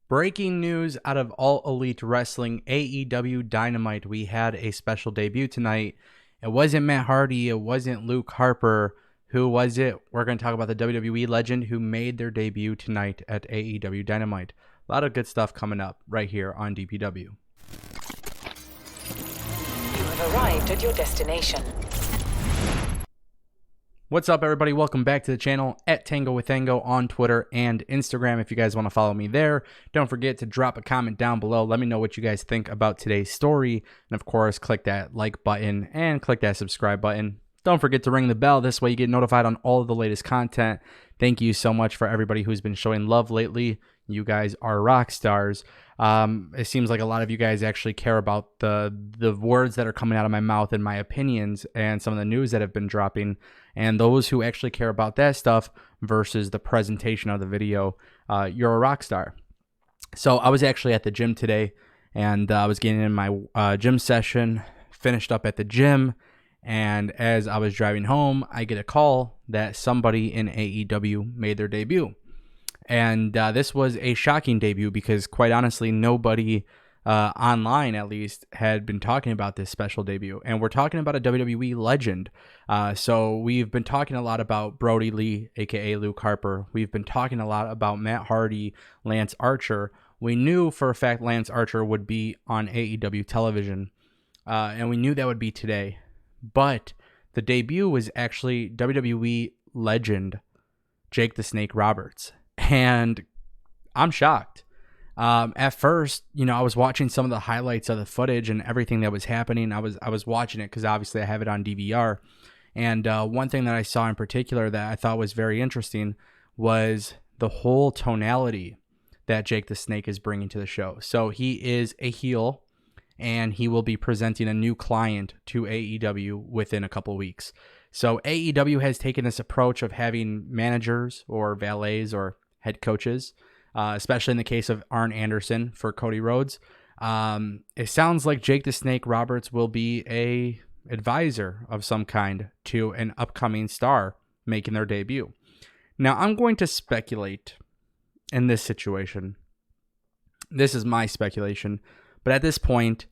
Breaking news out of All Elite Wrestling, AEW Dynamite. We had a special debut tonight. It wasn't Matt Hardy. It wasn't Luke Harper. Who was it? We're going to talk about the WWE legend who made their debut tonight at AEW Dynamite. A lot of good stuff coming up right here on DPW. You have arrived at your destination. What's up, everybody? Welcome back to the channel at Tango with Ango on Twitter and Instagram. If you guys want to follow me there, don't forget to drop a comment down below. Let me know what you guys think about today's story. And of course, click that like button and click that subscribe button. Don't forget to ring the bell. This way you get notified on all of the latest content. Thank you so much for everybody who's been showing love lately. You guys are rock stars. It seems like a lot of you guys actually care about the words that are coming out of my mouth and my opinions and some of the news that have been dropping, and those who actually care about that stuff versus the presentation of the video. You're a rock star. So I was actually at the gym today, and I was getting in my gym session, finished up at the gym, and as I was driving home, I get a call that somebody in AEW made their debut. And this was a shocking debut because, quite honestly, nobody online, at least, had been talking about this special debut. And we're talking about a WWE legend. So we've been talking a lot about Brodie Lee, a.k.a. Luke Harper. We've been talking a lot about Matt Hardy, Lance Archer. We knew for a fact Lance Archer would be on AEW television. And we knew that would be today. But the debut was actually WWE legend Jake the Snake Roberts. And I'm shocked. At first, I was watching some of the highlights of the footage and everything that was happening. I was watching it because obviously I have it on DVR. And one thing that I saw in particular that I thought was very interesting was the whole tonality that Jake the Snake is bringing to the show. So he is a heel, and he will be presenting a new client to AEW within a couple weeks. So AEW has taken this approach of having managers or valets or head coaches, especially in the case of Arn Anderson for Cody Rhodes. It sounds like Jake the Snake Roberts will be a advisor of some kind to an upcoming star making their debut. Now, I'm going to speculate in this situation. This is my speculation, but at this point,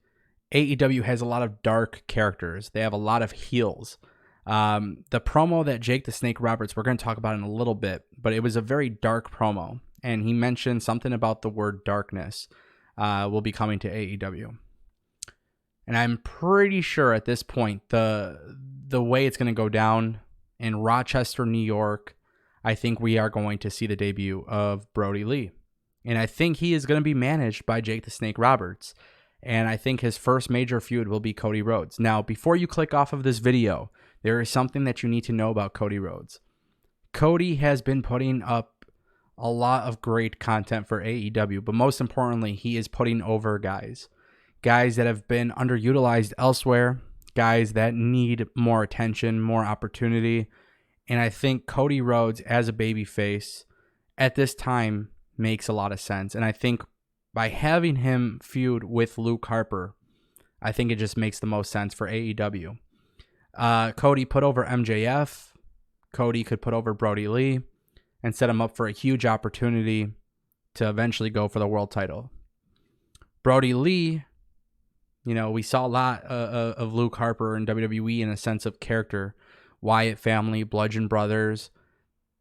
AEW has a lot of dark characters. They have a lot of heels. The promo that Jake the Snake Roberts, we're going to talk about in a little bit, but it was a very dark promo, and he mentioned something about the word darkness will be coming to AEW. And I'm pretty sure at this point, the way it's going to go down in Rochester, New York, I think we are going to see the debut of Brodie Lee. And I think he is going to be managed by Jake the Snake Roberts. And I think his first major feud will be Cody Rhodes. Now, before you click off of this video, there is something that you need to know about Cody Rhodes. Cody has been putting up a lot of great content for AEW, but most importantly, he is putting over guys that have been underutilized elsewhere, guys that need more attention, more opportunity. And I think Cody Rhodes as a babyface at this time makes a lot of sense. And I think by having him feud with Luke Harper, I think it just makes the most sense for AEW. Cody put over MJF. Cody could put over Brodie Lee and set him up for a huge opportunity to eventually go for the world title. Brodie Lee, we saw a lot of Luke Harper in WWE in a sense of character. Wyatt family, Bludgeon Brothers,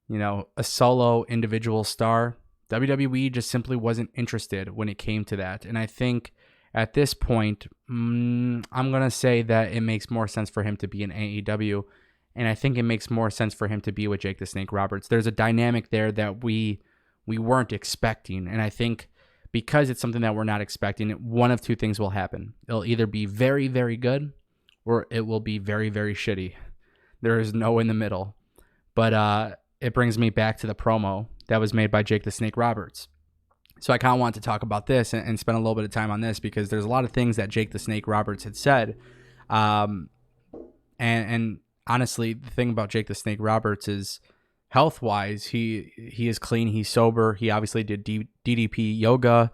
a solo individual star. WWE just simply wasn't interested when it came to that. And I think at this point, I'm going to say that it makes more sense for him to be in AEW. And I think it makes more sense for him to be with Jake the Snake Roberts. There's a dynamic there that we weren't expecting. And I think because it's something that we're not expecting, one of two things will happen. It'll either be very, very good, or it will be very, very shitty. There is no in the middle. But it brings me back to the promo that was made by Jake the Snake Roberts. So I kind of want to talk about this and spend a little bit of time on this because there's a lot of things that Jake the Snake Roberts had said. And honestly, the thing about Jake the Snake Roberts is health-wise, he is clean, he's sober. He obviously did DDP yoga.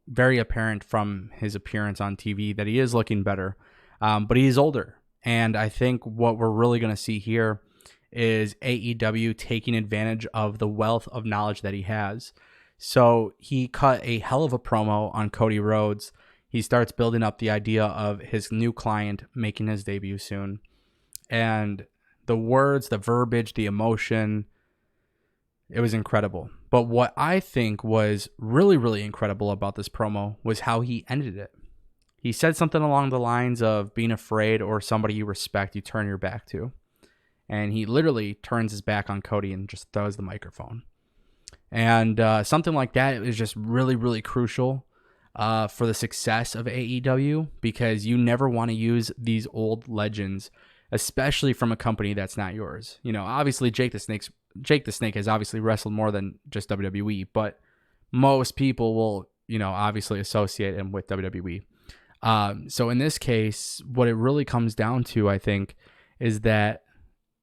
Very apparent from his appearance on TV that he is looking better. But he is older. And I think what we're really going to see here is AEW taking advantage of the wealth of knowledge that he has. So he cut a hell of a promo on Cody Rhodes. He starts building up the idea of his new client making his debut soon. And the words, the verbiage, the emotion, it was incredible. But what I think was really, really incredible about this promo was how he ended it. He said something along the lines of being afraid or somebody you respect, you turn your back to. And he literally turns his back on Cody and just throws the microphone. And something like that is just really, really crucial for the success of AEW, because you never want to use these old legends, especially from a company that's not yours. You know, obviously Jake the Snake has obviously wrestled more than just WWE, but most people will, you know, obviously associate him with WWE. So in this case, what it really comes down to, I think, is that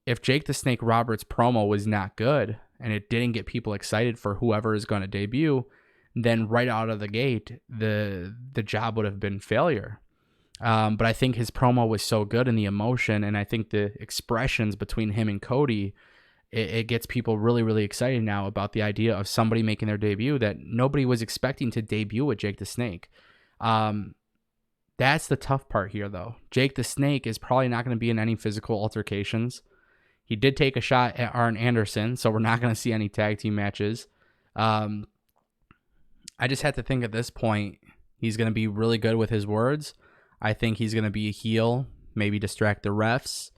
if Jake the Snake Roberts promo was not good and it didn't get people excited for whoever is going to debut, then right out of the gate, the job would have been failure. But I think his promo was so good, and the emotion, and I think the expressions between him and Cody, it gets people really, really excited now about the idea of somebody making their debut that nobody was expecting to debut with Jake the Snake. That's the tough part here, though. Jake the Snake is probably not going to be in any physical altercations. He did take a shot at Arn Anderson, so we're not going to see any tag team matches. I just have to think at this point, he's going to be really good with his words. I think he's going to be a heel, maybe distract the refs.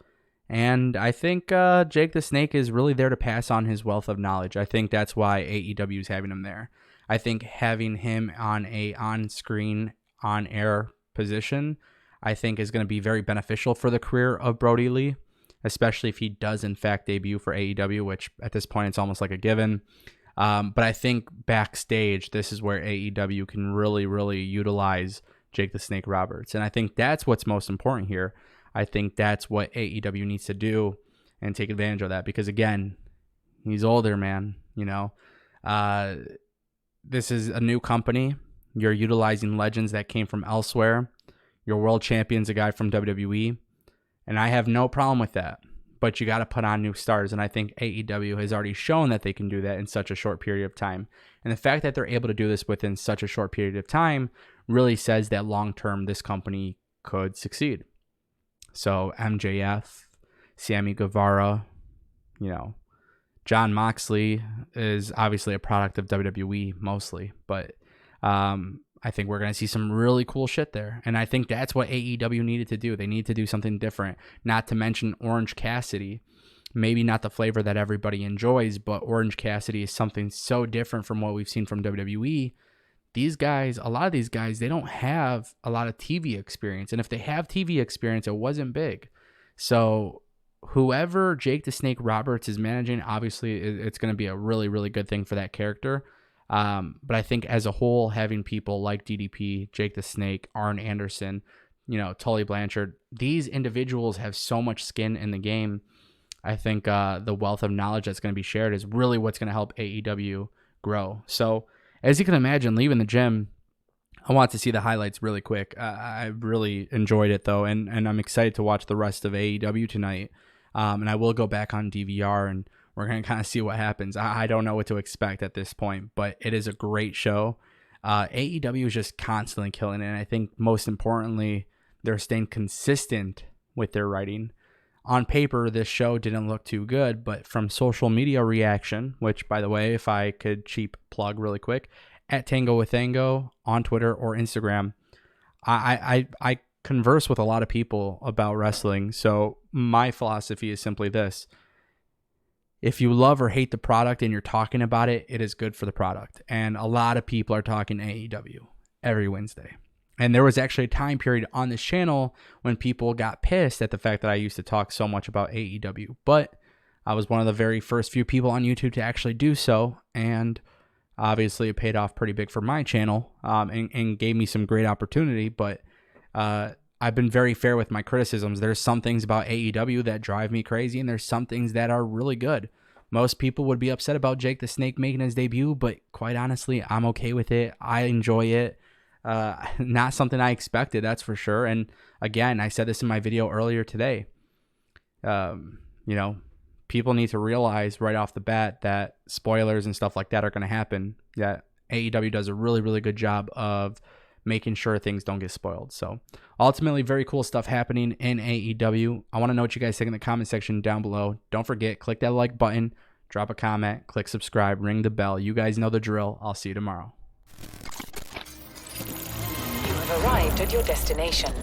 And I think Jake the Snake is really there to pass on his wealth of knowledge. I think that's why AEW is having him there. I think having him on a on-screen, on-air position, I think is going to be very beneficial for the career of Brody Lee, especially if he does in fact debut for AEW, which at this point it's almost like a given. But I think backstage, this is where AEW can really, really utilize Jake the Snake Roberts. And I think that's what's most important here. I think that's what AEW needs to do and take advantage of that, because again, he's older, man. You know, this is a new company. You're utilizing legends that came from elsewhere. Your world champion's a guy from WWE. And I have no problem with that. But you got to put on new stars. And I think AEW has already shown that they can do that in such a short period of time. And the fact that they're able to do this within such a short period of time really says that long-term this company could succeed. So MJF, Sammy Guevara, you know, Jon Moxley is obviously a product of WWE mostly. But I think we're going to see some really cool shit there. And I think that's what AEW needed to do. They need to do something different. Not to mention Orange Cassidy. Maybe not the flavor that everybody enjoys, but Orange Cassidy is something so different from what we've seen from WWE. These guys, a lot of these guys, they don't have a lot of TV experience. And if they have TV experience, it wasn't big. So whoever Jake the Snake Roberts is managing, obviously it's going to be a really, really good thing for that character. But I think as a whole, having people like DDP, Jake the Snake, Arn Anderson, you know, Tully Blanchard, these individuals have so much skin in the game. I think the wealth of knowledge that's going to be shared is really what's going to help AEW grow. So as you can imagine, leaving the gym, I want to see the highlights really quick. I really enjoyed it, though, and I'm excited to watch the rest of AEW tonight. And I will go back on DVR, and we're going to kind of see what happens. I don't know what to expect at this point, but it is a great show. AEW is just constantly killing it, and I think most importantly, they're staying consistent with their writing. On paper, this show didn't look too good, but from social media reaction, which, by the way, if I could cheap plug really quick, at Tango with Ango on Twitter or Instagram, I converse with a lot of people about wrestling, so my philosophy is simply this. If you love or hate the product and you're talking about it, it is good for the product. And a lot of people are talking AEW every Wednesday. And there was actually a time period on this channel when people got pissed at the fact that I used to talk so much about AEW. But I was one of the very first few people on YouTube to actually do so. And obviously it paid off pretty big for my channel and gave me some great opportunity. But I've been very fair with my criticisms. There's some things about AEW that drive me crazy, and there's some things that are really good. Most people would be upset about Jake the Snake making his debut, but quite honestly, I'm okay with it. I enjoy it. Not something I expected, that's for sure. And again, I said this in my video earlier today. People need to realize right off the bat that spoilers and stuff like that are going to happen. That AEW does a really, really good job of making sure things don't get spoiled. So ultimately, very cool stuff happening in AEW. I want to know what you guys think in the comment section down below. Don't forget, click that like button, drop a comment, click subscribe, ring the bell. You guys know the drill. I'll see you tomorrow. You have arrived at your destination.